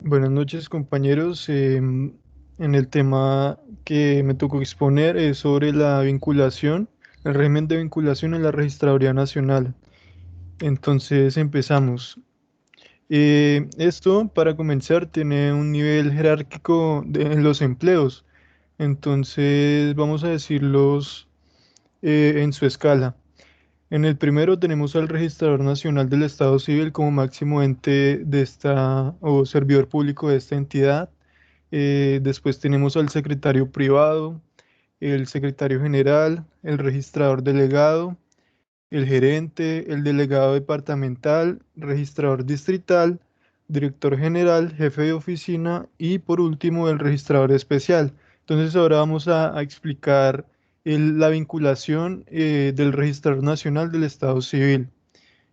Buenas noches, compañeros. En el tema que me tocó exponer es sobre la vinculación, el régimen de vinculación en la Registraduría Nacional. Entonces empezamos. Esto, para comenzar, tiene un nivel jerárquico de los empleos. Entonces vamos a decirlos en su escala. En el primero tenemos al Registrador Nacional del Estado Civil como máximo ente de esta o servidor público de esta entidad. Después tenemos al secretario privado, el secretario general, el registrador delegado, el gerente, el delegado departamental, registrador distrital, director general, jefe de oficina y por último el registrador especial. Entonces ahora vamos a explicar la vinculación del registrador nacional del Estado Civil.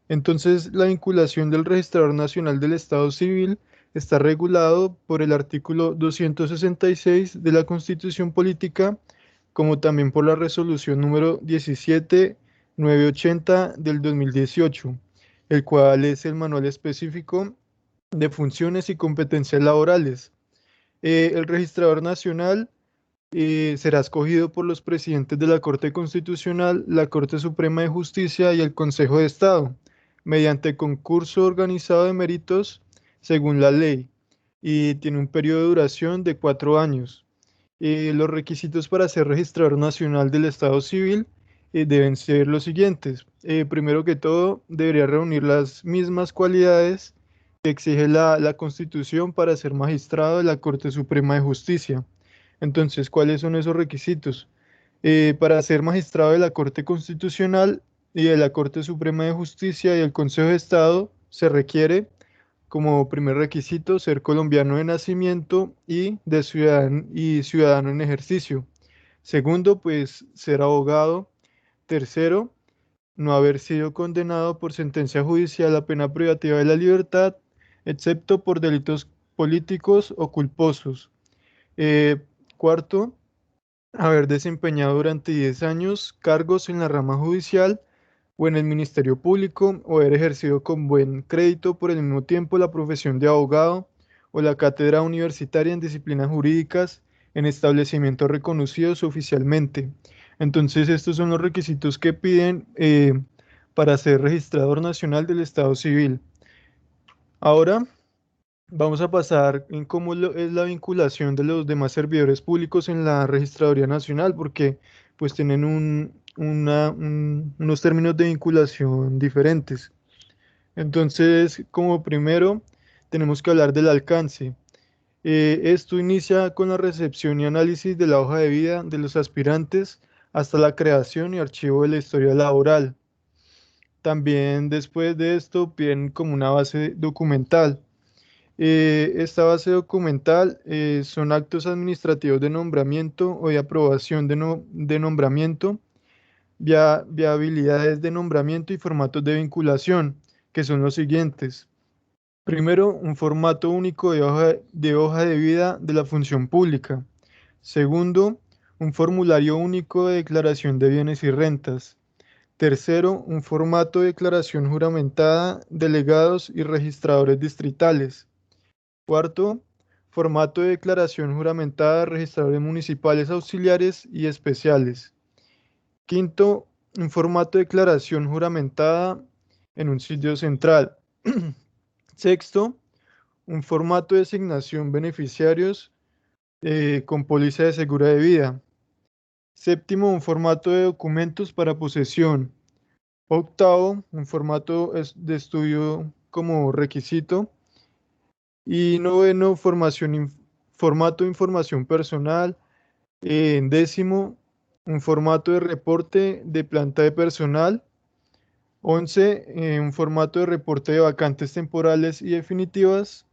Entonces, la vinculación del Registrador Nacional del Estado Civil está regulado por el artículo 266 de la Constitución Política, como también por la resolución número 17980 del 2018, el cual es el manual específico de funciones y competencias laborales. El Registrador Nacional será escogido por los presidentes de la Corte Constitucional, la Corte Suprema de Justicia y el Consejo de Estado, mediante concurso organizado de méritos según la ley, y tiene un periodo de duración de 4 años. Los requisitos para ser registrador nacional del Estado Civil deben ser los siguientes. Primero que todo, debería reunir las mismas cualidades que exige la Constitución para ser magistrado de la Corte Suprema de Justicia. Entonces, ¿cuáles son esos requisitos? Para ser magistrado de la Corte Constitucional y de la Corte Suprema de Justicia y el Consejo de Estado, se requiere como primer requisito ser colombiano de nacimiento y ciudadano en ejercicio. Segundo, pues ser abogado. Tercero, no haber sido condenado por sentencia judicial a pena privativa de la libertad, excepto por delitos políticos o culposos. Eh, Cuarto, haber desempeñado durante 10 años cargos en la rama judicial o en el Ministerio Público o haber ejercido con buen crédito por el mismo tiempo la profesión de abogado o la cátedra universitaria en disciplinas jurídicas en establecimientos reconocidos oficialmente. Entonces, estos son los requisitos que piden para ser registrador nacional del Estado Civil. Ahora vamos a pasar en es la vinculación de los demás servidores públicos en la Registraduría Nacional, porque pues tienen unos términos de vinculación diferentes. Entonces, como primero, tenemos que hablar del alcance. Esto inicia con la recepción y análisis de la hoja de vida de los aspirantes hasta la creación y archivo de la historia laboral. También después de esto piden como una base documental. Esta base documental son actos administrativos de nombramiento o de aprobación de nombramiento, viabilidades de nombramiento y formatos de vinculación, que son los siguientes. Primero, un formato único de hoja de vida de la función pública. Segundo, un formulario único de declaración de bienes y rentas. Tercero, un formato de declaración juramentada, delegados y registradores distritales. Cuarto, formato de declaración juramentada de registradores municipales auxiliares y especiales. Quinto, un formato de declaración juramentada en un sitio central. Sexto, un formato de asignación beneficiarios con póliza de seguro de vida. Séptimo, un formato de documentos para posesión. Octavo, un formato de estudio como requisito. Y noveno, formato de información personal. En décimo, un formato de reporte de planta de personal. 11, un formato de reporte de vacantes temporales y definitivas.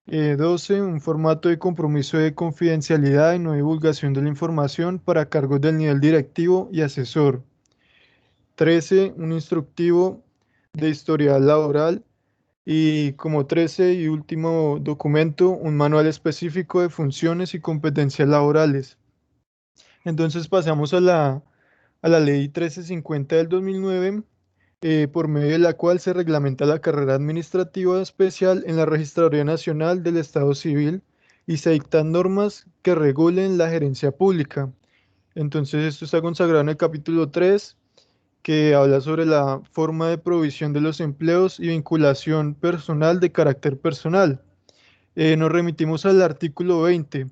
12, un formato de compromiso de confidencialidad y no divulgación de la información para cargos del nivel directivo y asesor. 13, un instructivo de historial laboral. Y como 13 y último documento, un manual específico de funciones y competencias laborales. Entonces pasamos a la ley 1350 del 2009, por medio de la cual se reglamenta la carrera administrativa especial en la Registraduría Nacional del Estado Civil y se dictan normas que regulen la gerencia pública. Entonces, esto está consagrado en el capítulo 3, que habla sobre la forma de provisión de los empleos y vinculación personal de carácter personal. Nos remitimos al artículo 20.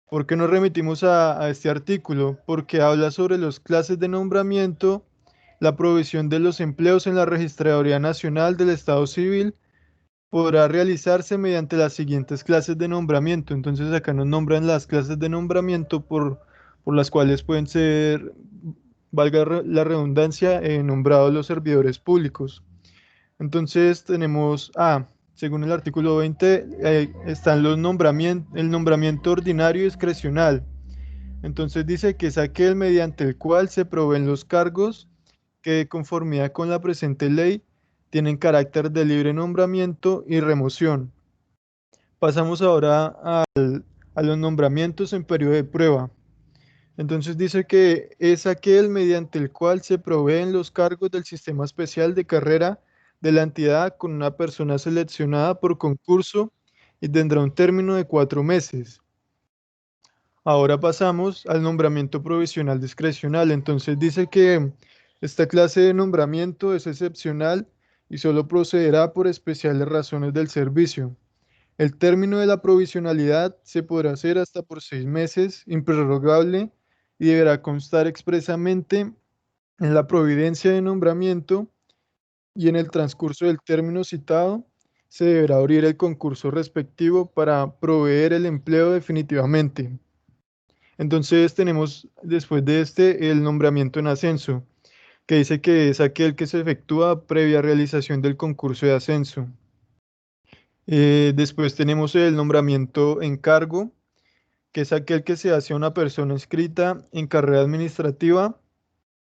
¿Por qué nos remitimos a este artículo? Porque habla sobre las clases de nombramiento, la provisión de los empleos en la Registraduría Nacional del Estado Civil podrá realizarse mediante las siguientes clases de nombramiento. Entonces acá nos nombran las clases de nombramiento por las cuales pueden ser, valga la redundancia, nombrados los servidores públicos. Entonces tenemos según el artículo 20, están los nombramientos, el nombramiento ordinario y discrecional. Entonces dice que es aquel mediante el cual se proveen los cargos que de conformidad con la presente ley tienen carácter de libre nombramiento y remoción. Pasamos ahora a los nombramientos en periodo de prueba. Entonces dice que es aquel mediante el cual se proveen los cargos del sistema especial de carrera de la entidad con una persona seleccionada por concurso y tendrá un término de 4 meses. Ahora pasamos al nombramiento provisional discrecional. Entonces dice que esta clase de nombramiento es excepcional y solo procederá por especiales razones del servicio. El término de la provisionalidad se podrá hacer hasta por 6 meses, improrrogable, y deberá constar expresamente en la providencia de nombramiento y en el transcurso del término citado se deberá abrir el concurso respectivo para proveer el empleo definitivamente. Entonces tenemos después de este el nombramiento en ascenso, que dice que es aquel que se efectúa previa realización del concurso de ascenso. Después tenemos el nombramiento en cargo, que es aquel que se hace a una persona inscrita en carrera administrativa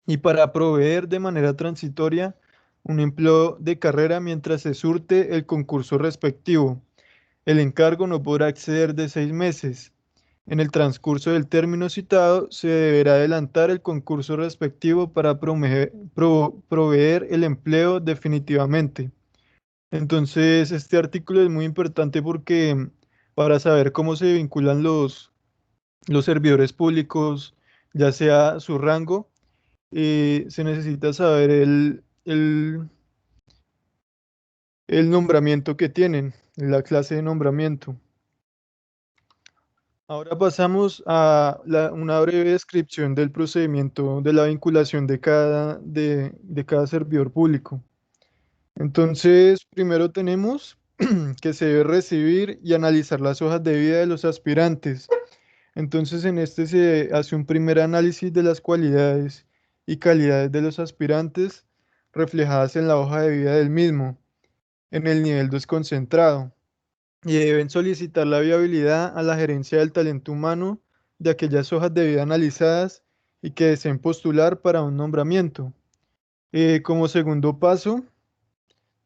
y para proveer de manera transitoria un empleo de carrera mientras se surte el concurso respectivo. El encargo no podrá exceder de 6 meses. En el transcurso del término citado, se deberá adelantar el concurso respectivo para proveer el empleo definitivamente. Entonces, este artículo es muy importante porque para saber cómo se vinculan los servidores públicos, ya sea su rango, se necesita saber el nombramiento que tienen, la clase de nombramiento. Ahora pasamos a una breve descripción del procedimiento de la vinculación de cada servidor público. Entonces, primero tenemos que se debe recibir y analizar las hojas de vida de los aspirantes. Entonces, en este se hace un primer análisis de las cualidades y calidades de los aspirantes reflejadas en la hoja de vida del mismo, en el nivel desconcentrado y deben solicitar la viabilidad a la gerencia del talento humano de aquellas hojas de vida analizadas y que deseen postular para un nombramiento. Como segundo paso,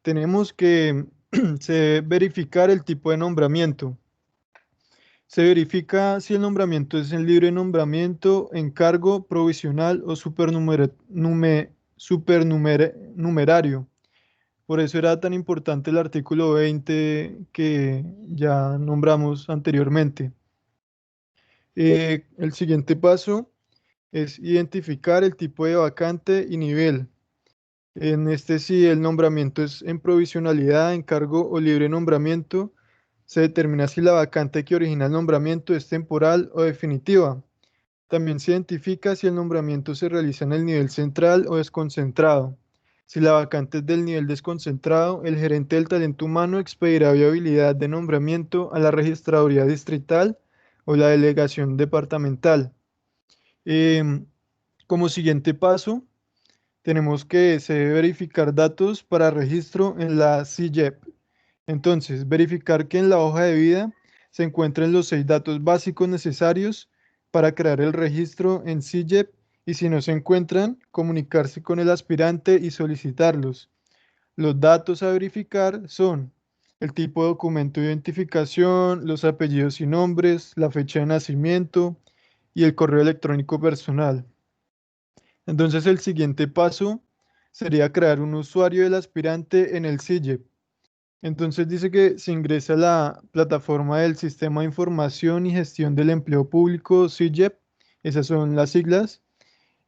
tenemos que se debe verificar el tipo de nombramiento. Se verifica si el nombramiento es en libre nombramiento, encargo, provisional o supernumerario. Por eso era tan importante el artículo 20 que ya nombramos anteriormente. El siguiente paso es identificar el tipo de vacante y nivel. En este, si el nombramiento es en provisionalidad, encargo o libre nombramiento, se determina si la vacante que origina el nombramiento es temporal o definitiva. También se identifica si el nombramiento se realiza en el nivel central o desconcentrado. Si la vacante es del nivel desconcentrado, el gerente del talento humano expedirá viabilidad de nombramiento a la registraduría distrital o la delegación departamental. Em, Como siguiente paso, tenemos que se debe verificar datos para registro en la CIGEP. Entonces, verificar que en la hoja de vida se encuentren los 6 datos básicos necesarios para crear el registro en CIGEP y si no se encuentran, comunicarse con el aspirante y solicitarlos. Los datos a verificar son el tipo de documento de identificación, los apellidos y nombres, la fecha de nacimiento y el correo electrónico personal. Entonces, el siguiente paso sería crear un usuario del aspirante en el SIGEP. Entonces dice que se ingresa a la plataforma del Sistema de Información y Gestión del Empleo Público, SIGEP, esas son las siglas,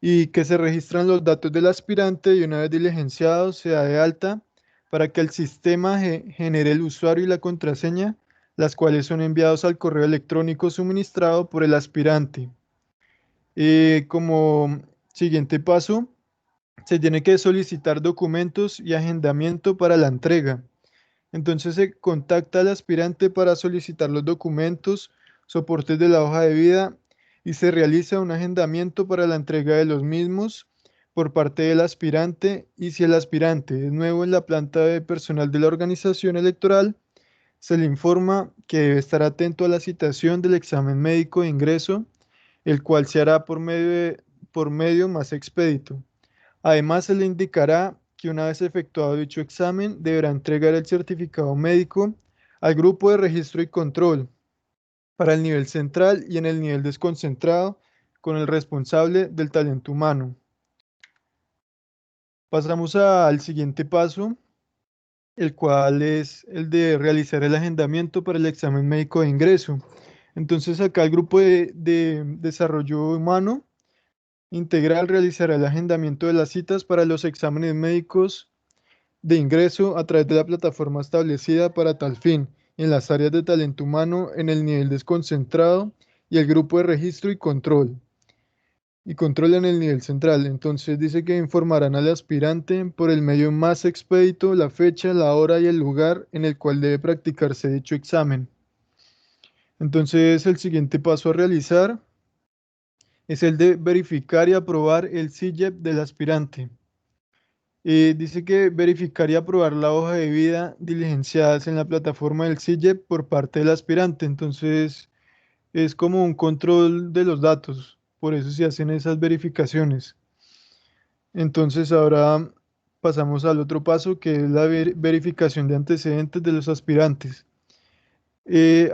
y que se registran los datos del aspirante y una vez diligenciado se da de alta para que el sistema genere el usuario y la contraseña, las cuales son enviados al correo electrónico suministrado por el aspirante. Como siguiente paso, se tiene que solicitar documentos y agendamiento para la entrega. Entonces se contacta al aspirante para solicitar los documentos, soportes de la hoja de vida y se realiza un agendamiento para la entrega de los mismos por parte del aspirante, y si el aspirante es nuevo en la planta de personal de la organización electoral, se le informa que debe estar atento a la citación del examen médico de ingreso, el cual se hará por medio más expedito. Además, se le indicará que una vez efectuado dicho examen, deberá entregar el certificado médico al grupo de registro y control para el nivel central y en el nivel desconcentrado con el responsable del talento humano. Pasamos al siguiente paso, el cual es el de realizar el agendamiento para el examen médico de ingreso. Entonces acá el grupo de desarrollo humano integral realizará el agendamiento de las citas para los exámenes médicos de ingreso a través de la plataforma establecida para tal fin en las áreas de talento humano en el nivel desconcentrado y el grupo de registro y control en el nivel central. Entonces dice que informarán al aspirante por el medio más expedito la fecha, la hora y el lugar en el cual debe practicarse dicho examen. Entonces el siguiente paso a realizar es el de verificar y aprobar el SIGEP del aspirante. Dice que verificar y aprobar la hoja de vida diligenciadas en la plataforma del SIGEP por parte del aspirante. Entonces, es como un control de los datos. Por eso se hacen esas verificaciones. Entonces, ahora pasamos al otro paso, que es la verificación de antecedentes de los aspirantes.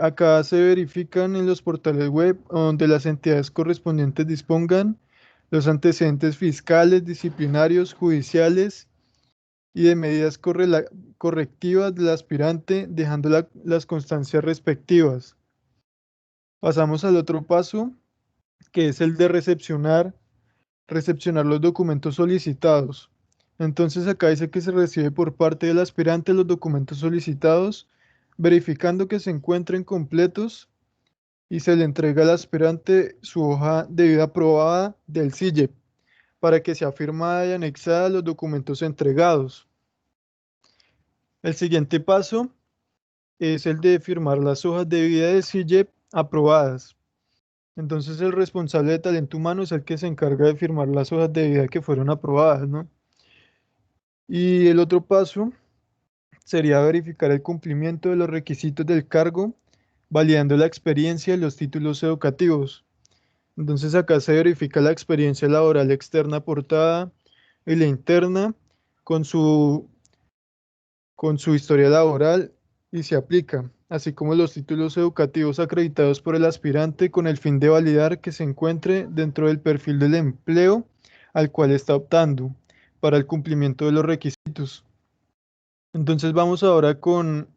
Acá se verifican en los portales web donde las entidades correspondientes dispongan los antecedentes fiscales, disciplinarios, judiciales y de medidas correctivas del aspirante, dejando las constancias respectivas. Pasamos al otro paso, que es el de recepcionar los documentos solicitados. Entonces acá dice que se recibe por parte del aspirante los documentos solicitados, verificando que se encuentren completos y se le entrega al aspirante su hoja de vida aprobada del SIGEP para que sea firmada y anexada a los documentos entregados. El siguiente paso es el de firmar las hojas de vida de SIGEP aprobadas. Entonces el responsable de talento humano es el que se encarga de firmar las hojas de vida que fueron aprobadas, ¿no? Y el otro paso sería verificar el cumplimiento de los requisitos del cargo, validando la experiencia y los títulos educativos. Entonces acá se verifica la experiencia laboral externa aportada y la interna con su con su historia laboral y se aplica, así como los títulos educativos acreditados por el aspirante con el fin de validar que se encuentre dentro del perfil del empleo al cual está optando para el cumplimiento de los requisitos. Entonces vamos ahora con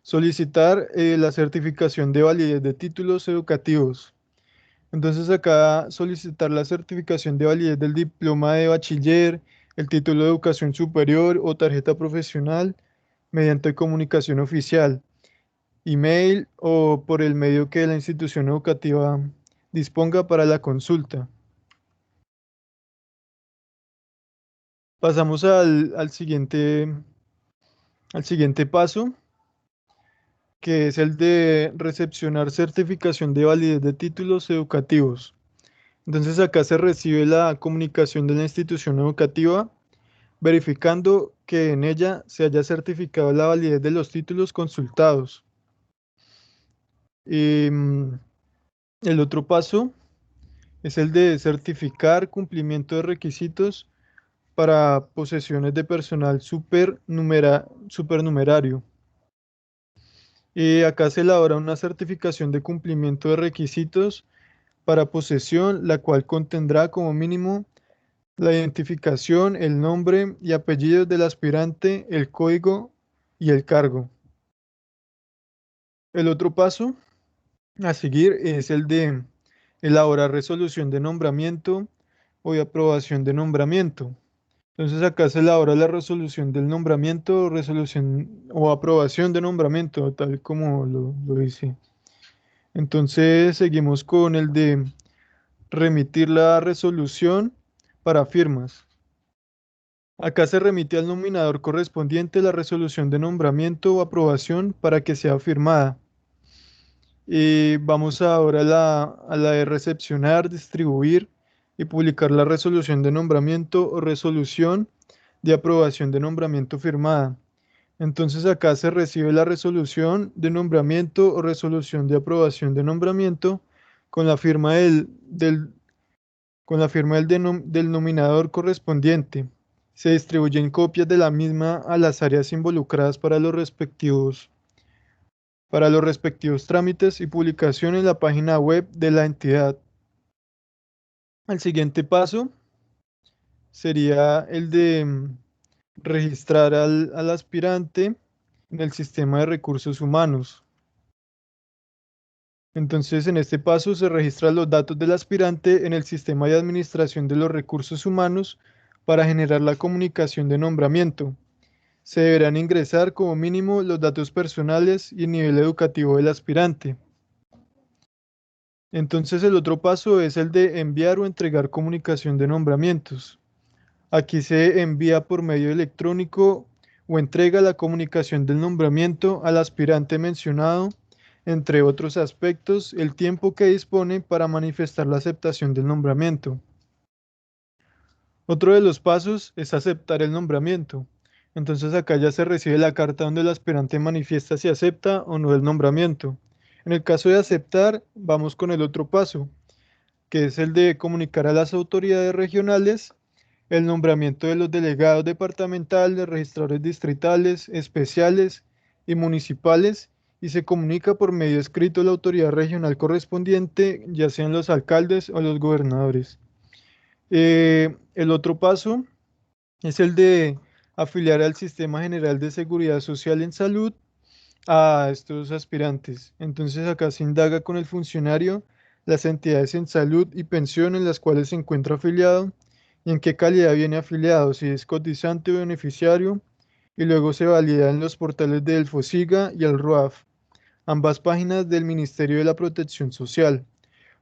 solicitar la certificación de validez de títulos educativos. Entonces acá solicitar la certificación de validez del diploma de bachiller, el título de educación superior o tarjeta profesional mediante comunicación oficial, email o por el medio que la institución educativa disponga para la consulta. Pasamos al siguiente paso, que es el de recepcionar certificación de validez de títulos educativos. Entonces acá se recibe la comunicación de la institución educativa verificando que en ella se haya certificado la validez de los títulos consultados. Em, el otro paso es el de certificar cumplimiento de requisitos para posesiones de personal supernumerario. Acá se elabora una certificación de cumplimiento de requisitos para posesión, la cual contendrá como mínimo la identificación, el nombre y apellido del aspirante, el código y el cargo. El otro paso a seguir es el de elaborar resolución de nombramiento o de aprobación de nombramiento. Entonces acá se elabora la resolución del nombramiento, resolución o aprobación de nombramiento, tal como lo dice. Entonces seguimos con el de remitir la resolución para firmas. Acá se remite al nominador correspondiente la resolución de nombramiento o aprobación para que sea firmada. Vamos ahora a la de recepcionar, distribuir y publicar la resolución de nombramiento o resolución de aprobación de nombramiento firmada. Entonces acá se recibe la resolución de nombramiento o resolución de aprobación de nombramiento con la firma del nominador correspondiente. Se distribuyen copias de la misma a las áreas involucradas para los respectivos trámites y publicación en la página web de la entidad. El siguiente paso sería el de registrar al aspirante en el sistema de recursos humanos. Entonces, en este paso se registran los datos del aspirante en el sistema de administración de los recursos humanos para generar la comunicación de nombramiento. Se deberán ingresar como mínimo los datos personales y el nivel educativo del aspirante. Entonces, el otro paso es el de enviar o entregar comunicación de nombramientos. Aquí se envía por medio electrónico o entrega la comunicación del nombramiento al aspirante mencionado, entre otros aspectos, el tiempo que dispone para manifestar la aceptación del nombramiento. Otro de los pasos es aceptar el nombramiento. Entonces acá ya se recibe la carta donde el aspirante manifiesta si acepta o no el nombramiento. En el caso de aceptar, vamos con el otro paso, que es el de comunicar a las autoridades regionales el nombramiento de los delegados departamentales, registradores distritales, especiales y municipales, y se comunica por medio escrito a la autoridad regional correspondiente, ya sean los alcaldes o los gobernadores. El otro paso es el de afiliar al Sistema General de Seguridad Social en Salud a estos aspirantes. Entonces acá se indaga con el funcionario las entidades en salud y pensión en las cuales se encuentra afiliado y en qué calidad viene afiliado, si es cotizante o beneficiario, y luego se valida en los portales del FOSIGA y el RUAF, ambas páginas del Ministerio de la Protección Social.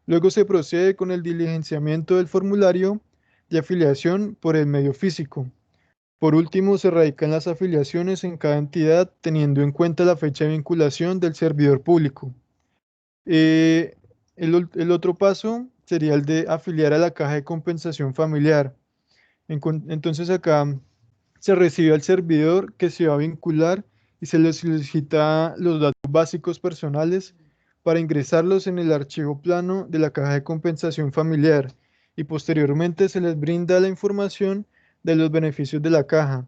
Luego se procede con el diligenciamiento del formulario de afiliación por el medio físico. Por último, se radican las afiliaciones en cada entidad teniendo en cuenta la fecha de vinculación del servidor público. Eh, el otro paso sería el de afiliar a la caja de compensación familiar. Entonces acá se recibe al servidor que se va a vincular y se le solicita los datos básicos personales para ingresarlos en el archivo plano de la caja de compensación familiar y posteriormente se les brinda la información de los beneficios de la caja,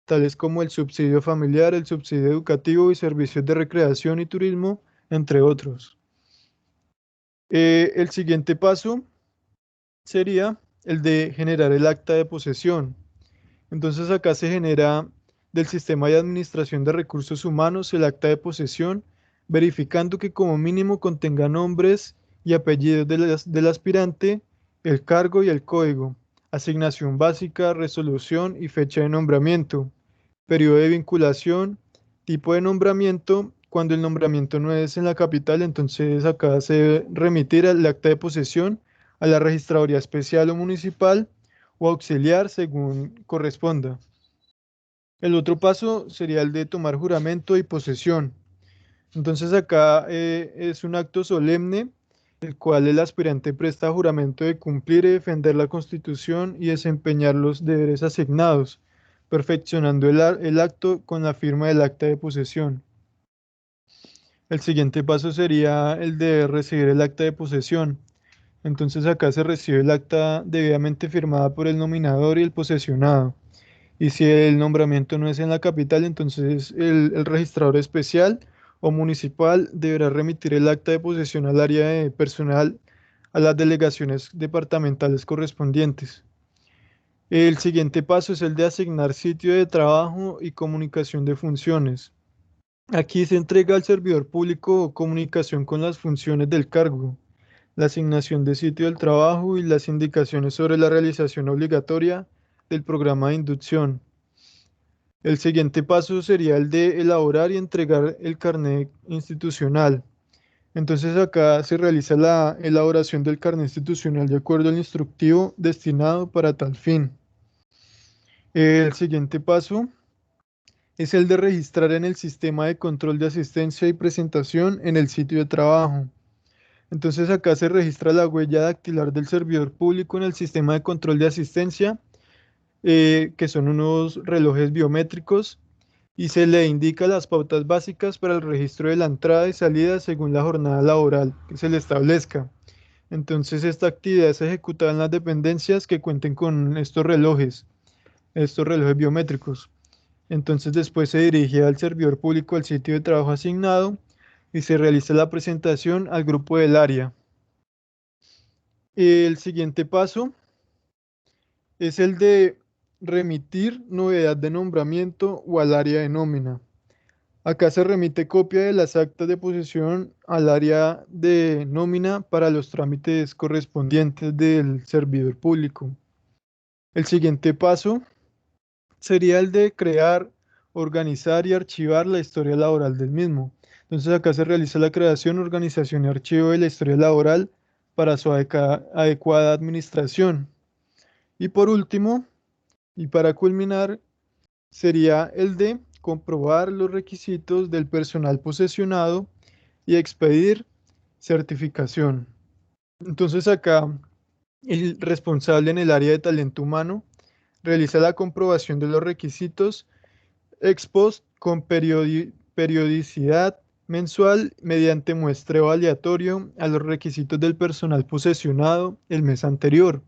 tales como el subsidio familiar, el subsidio educativo y servicios de recreación y turismo, entre otros. El siguiente paso sería el de generar el acta de posesión. Entonces acá se genera del sistema de administración de recursos humanos el acta de posesión, verificando que como mínimo contenga nombres y apellidos del aspirante, el cargo y el código, asignación básica, resolución y fecha de nombramiento, periodo de vinculación, tipo de nombramiento. Cuando el nombramiento no es en la capital, entonces acá se debe remitir al acta de posesión a la registraduría especial o municipal o auxiliar según corresponda. El otro paso sería el de tomar juramento y posesión. Entonces acá es un acto solemne, el cual el aspirante presta juramento de cumplir y defender la Constitución y desempeñar los deberes asignados, perfeccionando el acto con la firma del acta de posesión. El siguiente paso sería el de recibir el acta de posesión. Entonces acá se recibe el acta debidamente firmada por el nominador y el posesionado. Y si el nombramiento no es en la capital, entonces el registrador especial o municipal deberá remitir el acta de posesión al área de personal a las delegaciones departamentales correspondientes. El siguiente paso es el de asignar sitio de trabajo y comunicación de funciones. Aquí se entrega al servidor público comunicación con las funciones del cargo, la asignación de sitio del trabajo y las indicaciones sobre la realización obligatoria del programa de inducción. El siguiente paso sería el de elaborar y entregar el carnet institucional. Entonces acá se realiza la elaboración del carnet institucional de acuerdo al instructivo destinado para tal fin. El siguiente paso es el de registrar en el sistema de control de asistencia y presentación en el sitio de trabajo. Entonces acá se registra la huella dactilar del servidor público en el sistema de control de asistencia, que son unos relojes biométricos, y se le indica las pautas básicas para el registro de la entrada y salida según la jornada laboral que se le establezca. Entonces esta actividad es ejecutada en las dependencias que cuenten con estos relojes biométricos. Entonces después se dirige al servidor público al sitio de trabajo asignado y se realiza la presentación al grupo del área. El siguiente paso es el de remitir novedad de nombramiento o al área de nómina. Acá se remite copia de las actas de posesión al área de nómina para los trámites correspondientes del servidor público. El siguiente paso sería el de crear, organizar y archivar la historia laboral del mismo. Entonces acá se realiza la creación, organización y archivo de la historia laboral para su adecuada administración. Y por último, y para culminar, sería el de comprobar los requisitos del personal posesionado y expedir certificación. Entonces acá el responsable en el área de talento humano realiza la comprobación de los requisitos ex post con periodicidad mensual mediante muestreo aleatorio a los requisitos del personal posesionado el mes anterior.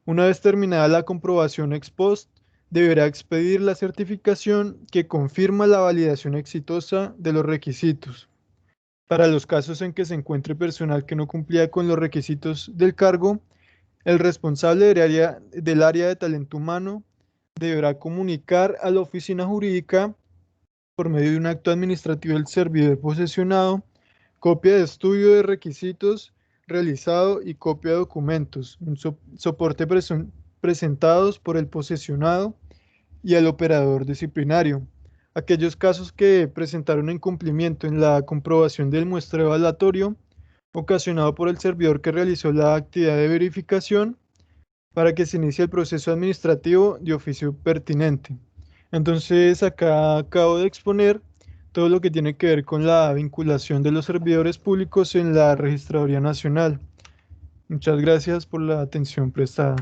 Una vez terminada la comprobación ex post, deberá expedir la certificación que confirma la validación exitosa de los requisitos. Para los casos en que se encuentre personal que no cumplía con los requisitos del cargo, el responsable del área de talento humano deberá comunicar a la oficina jurídica por medio de un acto administrativo del servidor posesionado, copia de estudio de requisitos realizado y copia de documentos, un soporte presentados por el posesionado y el operador disciplinario. Aquellos casos que presentaron incumplimiento en la comprobación del muestreo aleatorio ocasionado por el servidor que realizó la actividad de verificación para que se inicie el proceso administrativo de oficio pertinente. Entonces, acá acabo de exponer todo lo que tiene que ver con la vinculación de los servidores públicos en la Registraduría Nacional. Muchas gracias por la atención prestada.